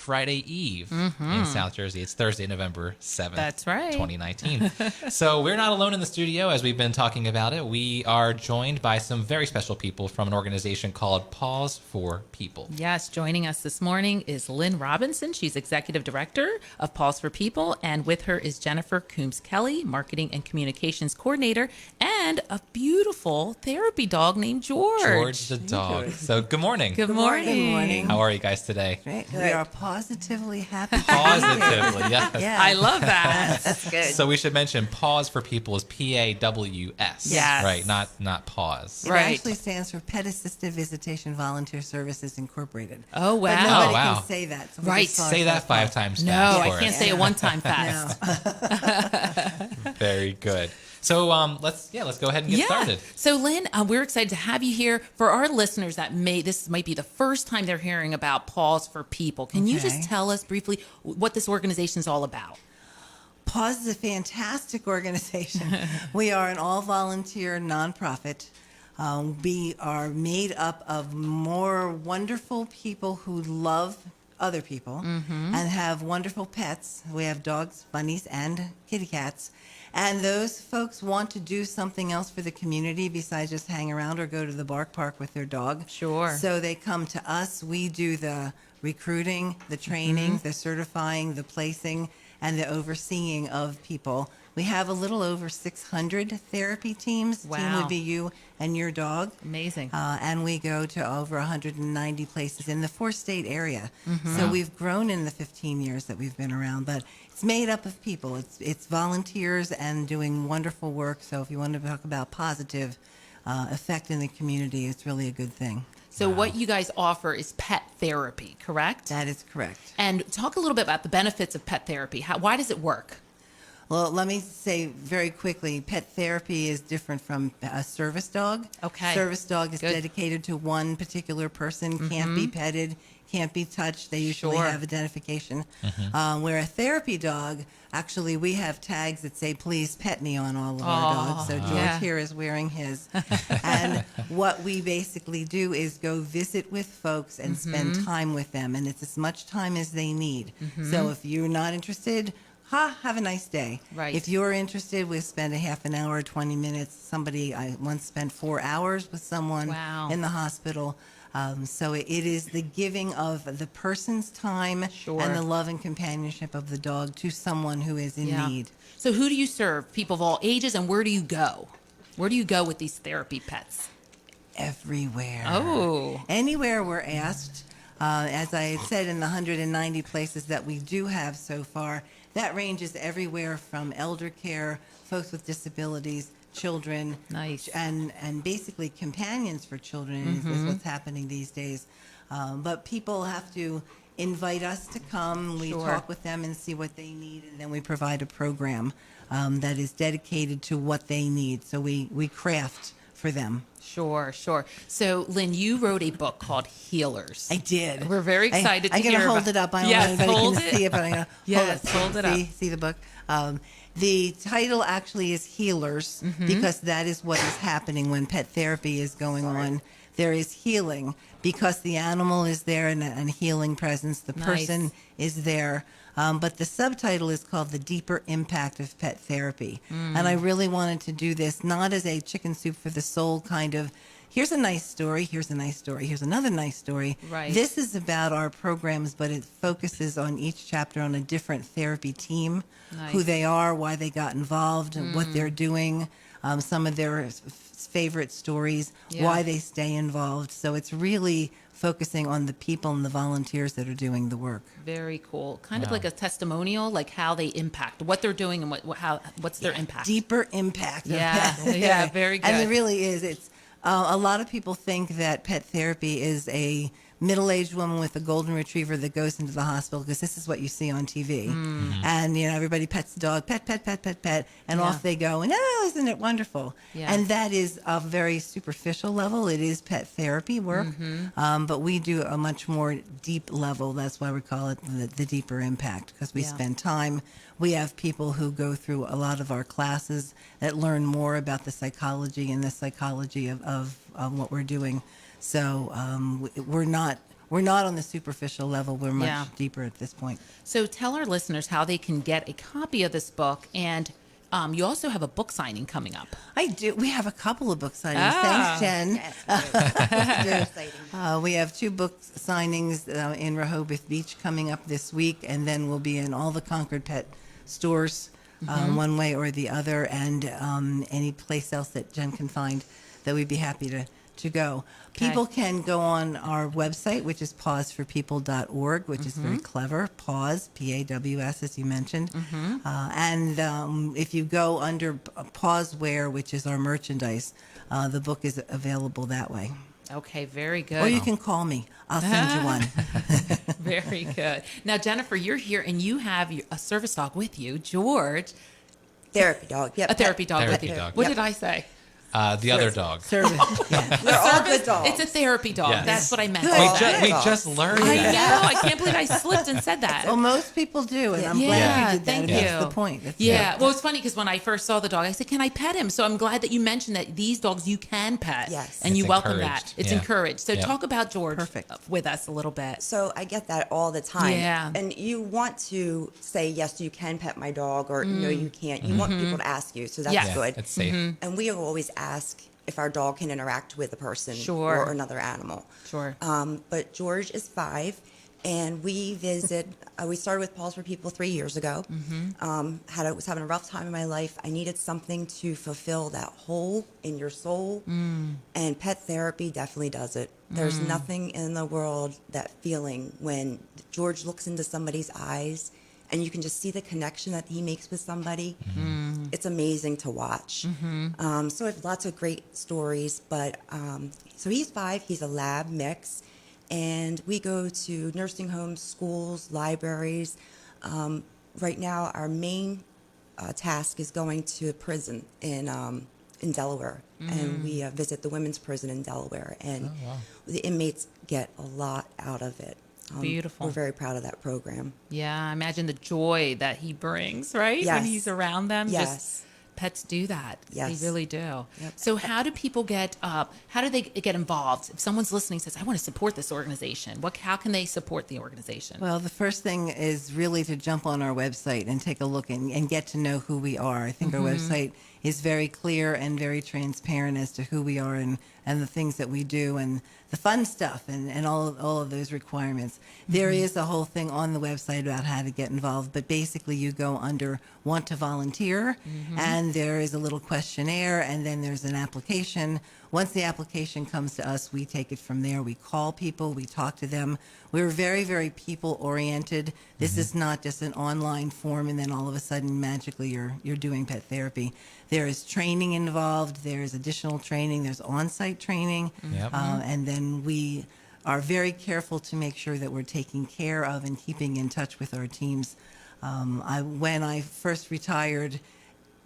Friday Eve in South Jersey. It's Thursday, November 7th. That's right. 2019. So we're not alone in the studio as we've been talking about it. We are joined by some very special people from an organization called PAWS for People. Yes, joining us this morning is Lynne Robinson. She's Executive Director of PAWS for People, and with her is Jennifer Coombs Kelly, Marketing and Communications Coordinator, and a beautiful therapy dog named George. George the dog. So good morning. Good morning. Good morning. How are you guys today? Great. We are positively happy. Positively, yes. Yeah. I love that. That's good. So we should mention PAWS for People is PAWS. Yes. Right, not pause. It Right. actually stands for Pet Assisted Visitation Volunteer Services Incorporated. Oh, wow. But nobody Oh, wow. can say that. So we Right. just call Say that ourselves 5 PAWS. times No, fast I for can't us. say it one time fast. No. Very good. So let's go ahead and get started. So Lynn, we're excited to have you here. For our listeners that this might be the first time they're hearing about PAWS for People. Can you just Okay. tell us briefly what this organization is all about? PAWS is a fantastic organization. We are an all-volunteer nonprofit. We are made up of more wonderful people who love other people and have wonderful pets. We have dogs, bunnies, and kitty cats. And those folks want to do something else for the community besides just hang around or go to the park with their dog. Sure. So they come to us. We do the recruiting, the training, the certifying, the placing, and the overseeing of people. We have a little over 600 therapy teams. The team Wow. would be you and your dog. Amazing. And we go to over 190 places in the 4-state area. So we've grown in the 15 years that we've been around, but it's made up of people. It's volunteers and doing wonderful work. So if you want to talk about positive effect in the community, it's really a good thing. So what you guys offer is pet therapy, correct? That is correct. And talk a little bit about the benefits of pet therapy. Why does it work? Well, let me say very quickly, pet therapy is different from a service dog. Okay. Service dog is Good. dedicated to one particular person, can't be petted, can't be touched. They usually Sure. have identification. Where a therapy dog, actually, we have tags that say, please pet me on all of our dogs. So George yeah. here is wearing his. And what we basically do is go visit with folks and spend time with them. And it's as much time as they need. So if you're not interested, have a nice day. Right. If you're interested, we'll spend a half an hour, 20 minutes. I once spent 4 hours with someone Wow. in the hospital. So it is the giving of the person's time Sure. and the love and companionship of the dog to someone who is in need. So who do you serve? People of all ages, and where do you go? Where do you go with these therapy pets? Everywhere. Oh. Anywhere we're asked. As I had said, in the 190 places that we do have so far, that ranges everywhere from elder care, folks with disabilities, children, Nice. and basically companions for children is what's happening these days. But people have to invite us to come. We Sure. talk with them and see what they need, and then we provide a program that is dedicated to what they need. So we craft for them. Sure. So, Lynn, you wrote a book called Healers. I did. We're very excited to I'm hear going to hold about- it up. I don't Yes, know if anybody hold can it. see it, but I'm going to Yes, hold it up. See the book. The title actually is Healers because that is what is happening when pet therapy is going on. There is healing because the animal is there and a healing presence. The Nice. person is there. But the subtitle is called The Deeper Impact of Pet Therapy. And I really wanted to do this not as a chicken soup for the soul kind of, here's a nice story, here's a nice story, here's another nice story. Right. This is about our programs, but it focuses on each chapter on a different therapy team, Nice. who they are, why they got involved, and what they're doing, some of their favorite stories, Yeah. why they stay involved. So it's really focusing on the people and the volunteers that are doing the work. Very cool. Kind of Wow. like a testimonial, like how they impact, what they're doing, and what's their impact. Deeper impact. of Yeah, pet yeah, therapy. very And it good. really is. It's a lot of people think that pet therapy is a middle-aged woman with a golden retriever that goes into the hospital because this is what you see on TV. And, everybody pets the dog, pet, and Yeah. off they go. And, isn't it wonderful? Yeah. And that is a very superficial level. It is pet therapy work. But we do a much more deep level. That's why we call it the deeper impact, because we Yeah. spend time. We have people who go through a lot of our classes that learn more about the psychology and the psychology of what we're doing. So we're we're not on the superficial level. We're much Yeah. deeper at this point. So tell our listeners how they can get a copy of this book, and you also have a book signing coming up. I do. We have a couple of book signings. Ah. Thanks, Jen. Yes, very exciting. We have 2 book signings in Rehoboth Beach coming up this week, and then we'll be in all the Concord Pet stores one way or the other, and any place else that Jen can find that we'd be happy to go. Okay. People can go on our website, which is pawsforpeople.org, which is very clever. PAWS, P-A-W-S, as you mentioned. And if you go under Pawswear, which is our merchandise, the book is available that way. Okay, very good. Or you can call me. I'll send you one. Very good. Now, Jennifer, you're here and you have a service dog with you, George. Therapy dog. Yep. A therapy dog with Therapy you. dog. What Yep. did I say? The other dog. Service. They're all good dogs. It's a therapy dog. Yes. That's what I meant. Good. by All that. good We dogs. just learned I that. know. I can't believe I slipped and said that. Well, most people do, and I'm Yeah, glad you did that. thank and That's you. the point. That's Yeah. Well, it's funny because when I first saw the dog, I said, "Can I pet him?" So I'm glad that you mentioned that these dogs you can pet. Yes. And It's you welcome that. encouraged. It's Yeah. encouraged. So Yep. talk about George Perfect. with us a little bit. So I get that all the time. Yeah. And you want to say, yes, you can pet my dog, or no, you can't. You want people to ask you, so that's Yes. Yeah, good. it's safe. And we always ask if our dog can interact with a person Sure. or another animal. Sure. But George is 5, and we visit. We started with Paws for People 3 years ago. Was having a rough time in my life. I needed something to fulfill that hole in your soul, and pet therapy definitely does it. There's nothing in the world that feeling when George looks into somebody's eyes. And you can just see the connection that he makes with somebody. It's amazing to watch. So I have lots of great stories. But so he's 5. He's a lab mix. And we go to nursing homes, schools, libraries. Right now, our main task is going to a prison in Delaware. And we visit the women's prison in Delaware. And the inmates get a lot out of it. Beautiful. We're very proud of that program. Yeah, I imagine the joy that he brings, right? When Yes. he's around them. Yes. Just pets do that. Yes. They really do. Yep. So how do people how do they get involved? If someone's listening says, I want to support this organization, how can they support the organization? Well, the first thing is really to jump on our website and take a look and get to know who we are. I think our website is very clear and very transparent as to who we are and the things that we do and the fun stuff and all of those requirements. There is a whole thing on the website about how to get involved, but basically you go under Want to Volunteer, and there is a little questionnaire, and then there's an application. Once the application comes to us, we take it from there. We call people, we talk to them. We're very, very people-oriented. This is not just an online form, and then all of a sudden, magically, you're doing pet therapy. There is training involved. There's additional training. There's on-site training. Yep. And then we are very careful to make sure that we're taking care of and keeping in touch with our teams. When I first retired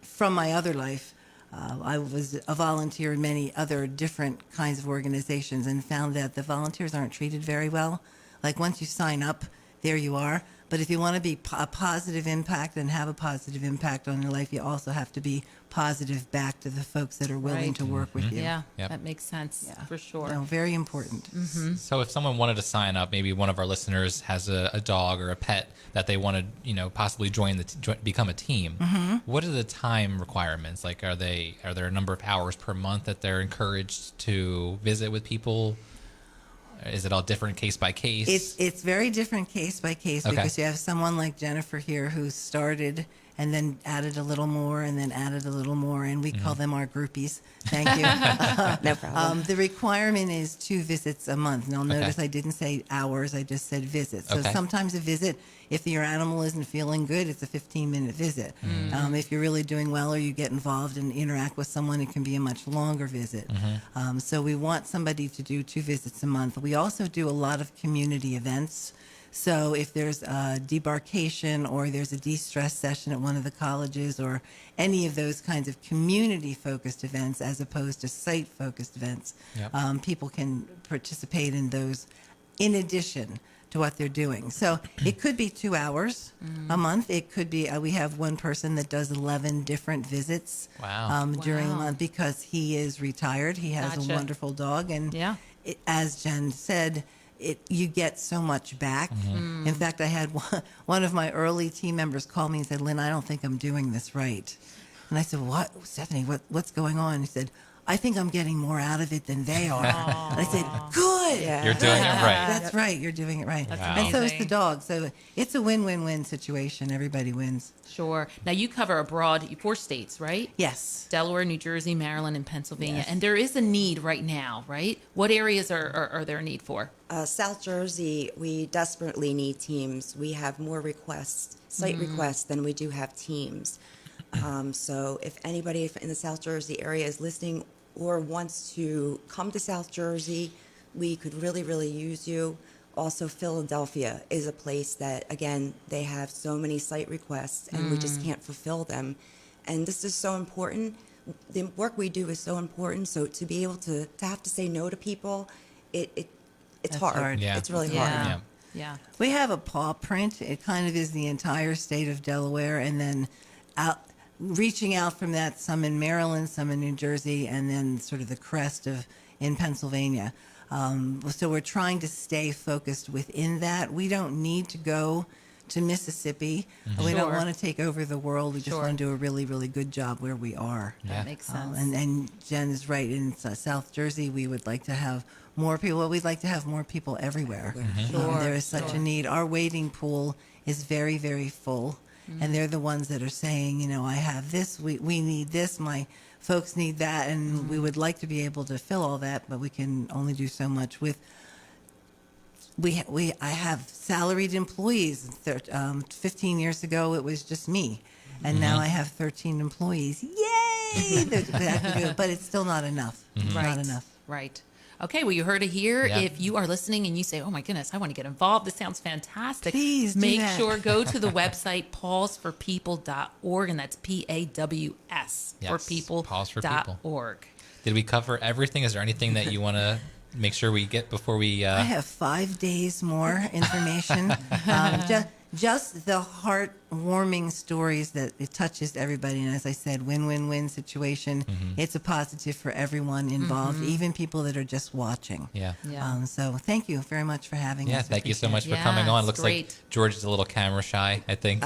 from my other life, I was a volunteer in many other different kinds of organizations and found that the volunteers aren't treated very well. Like once you sign up, there you are. But if you want to be a positive impact and have a positive impact on your life, you also have to be positive back to the folks that are willing Right. to work with you. Yeah, Yep. that makes sense for sure. So very important. So if someone wanted to sign up, maybe one of our listeners has a dog or a pet that they want to, possibly become a team. What are the time requirements? Like, are there a number of hours per month that they're encouraged to visit with people? Is it all different case by case? It's very different case by case Okay. because you have someone like Jennifer here who started and then added a little more and then added a little more, and we call them our groupies. Thank you. No problem. The requirement is 2 visits a month. Now, notice Okay. I didn't say hours, I just said visits. So Okay. sometimes a visit, if your animal isn't feeling good, it's a 15-minute visit. If you're really doing well or you get involved and interact with someone, it can be a much longer visit. So we want somebody to do 2 visits a month. We also do a lot of community events. So if there's a debarkation or there's a de-stress session at one of the colleges or any of those kinds of community-focused events as opposed to site-focused events, Yep. people can participate in those in addition to what they're doing. So it could be 2 hours a month. It could be, we have one person that does 11 different visits Wow. during the Wow. month because he is retired. He has Gotcha. a wonderful dog. And Yeah. as Jen said, you get so much back. In fact, I had one of my early team members call me and said, "Lynn, I don't think I'm doing this right." And I said, "What, Stephanie? What's going on?" He said, "I think I'm getting more out of it than they are." And I said, "Good. Yeah. You're doing it right. That's right. You're doing it right." That's And so is the amazing. dog. So it's a win-win-win situation. Everybody wins. Sure. Now you cover abroad 4 states, right? Yes. Delaware, New Jersey, Maryland, and Pennsylvania. Yes. And there is a need right now, right? What areas are there a need for? South Jersey, we desperately need teams. We have more requests, site requests, than we do have teams. So if anybody in the South Jersey area is listening or wants to come to South Jersey, we could really, really use you. Also, Philadelphia is a place that, again, they have so many site requests and we just can't fulfill them. And this is so important. The work we do is so important. So to be able to have to say no to people, it's That's hard. hard. Yeah. It's really hard. Yeah. Yeah. Yeah. We have a paw print. It kind of is the entire state of Delaware, and then reaching out from that, some in Maryland, some in New Jersey, and then sort of the crest in Pennsylvania. So we're trying to stay focused within that. We don't need to go to Mississippi. We don't Sure. want to take over the world. We just Sure. want to do a really, really good job where we are. Yeah. That makes sense. And Jen is right. In South Jersey, we would like to have more people. Well, we'd like to have more people everywhere. Sure, There is such a need. Our waiting pool is very, very full. And they're the ones that are saying, I have this, we need this, my folks need that, and we would like to be able to fill all that, but we can only do so much with. I have salaried employees. 15 years ago, it was just me, and now I have 13 employees. Yay! But it's still not enough. Not enough. Right. Okay, well, you heard it here. Yeah. If you are listening and you say, "Oh my goodness, I want to get involved. This sounds fantastic." Please do make that. sure go to the website pawsforpeople.org, and that's PAWS Yes, for people. Pause for People. .org. Did we cover everything? Is there anything that you want to make sure we get before we? I have 5 days more information. Just the heartwarming stories that it touches everybody. And as I said, win-win-win situation. It's a positive for everyone involved, even people that are just watching. Yeah. Yeah. So thank you very much for having Yeah, us. thank you so much for Yeah, coming on. it's Looks great. like George is a little camera shy, I think.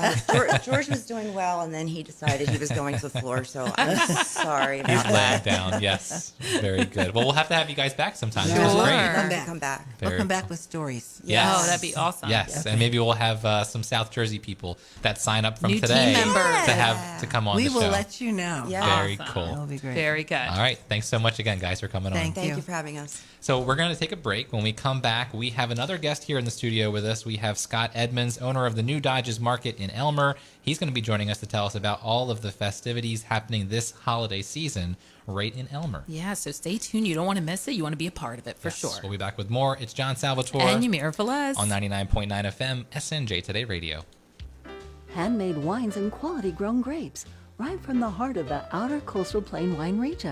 George was doing well, and then he decided he was going to the floor. So I'm sorry He's about laying that. down. Yes. Very good. Well, we'll have to have you guys back sometime. This was Sure. great. Come back. Come back. We'll Very come back cool. with stories. Yes. Oh, that'd be awesome. Yes, and maybe we'll have some South Jersey people that sign up from New team today members. to come on We the will show. let you know. Yeah. Very Awesome. cool. That'll be great. Very good. All right. Thanks so much again, guys, for coming on. Thank Thank you. you for having us. So we're going to take a break. When we come back, we have another guest here in the studio with us. We have Scott Edmonds, owner of the New Dodges Market in Elmer. He's going to be joining us to tell us about all of the festivities happening this holiday season right in Elmer. Yeah, so stay tuned. You don't want to miss it. You want to be a part of it for Yes, sure. We'll be back with more. It's John Salvatore And Yamira Velez. on 99.9 FM, SNJ Today Radio. Handmade wines and quality grown grapes, right from the heart of the outer coastal plain wine region.